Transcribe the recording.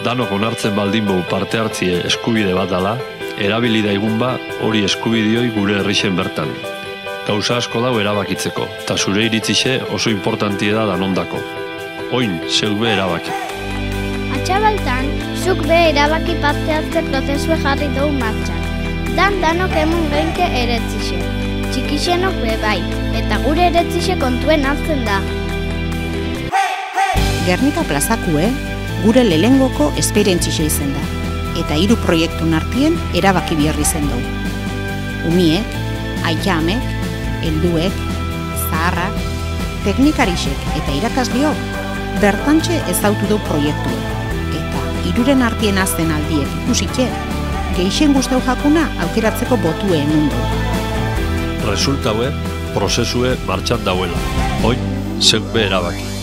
danok onartzen baldin bau parte hartzie eskubide bat dala, erabili daigun ba hori eskubidioi gure herrixen bertan. Gauza asko dau erabakitzeko, eta zure iritzixe oso importantie da danondako. Oin, zeuk be erabaki. Atxabaltan, zuk be erabaki parte hartze prozesue jarri dugu martxan. Danok emun geinke eretzixe. Txikixenok be bai, eta gure eretzixe kontuen hartzen da. Gernika plazakue gure lelengoko esperientzixe izen da, eta 3 proiektun artien erabaki biherri zen dugu. Umiek, aitamek, helduek, zaharrak, teknikarisek eta irakasliok bertantxe ezautu du proiektuek, eta 3 artien azten aldiek ikusike, geixen guztau jakuna aukeratzeko botue emun du. Resultaue, prozesue martxan dauela. Oin, zeuk be erabaki.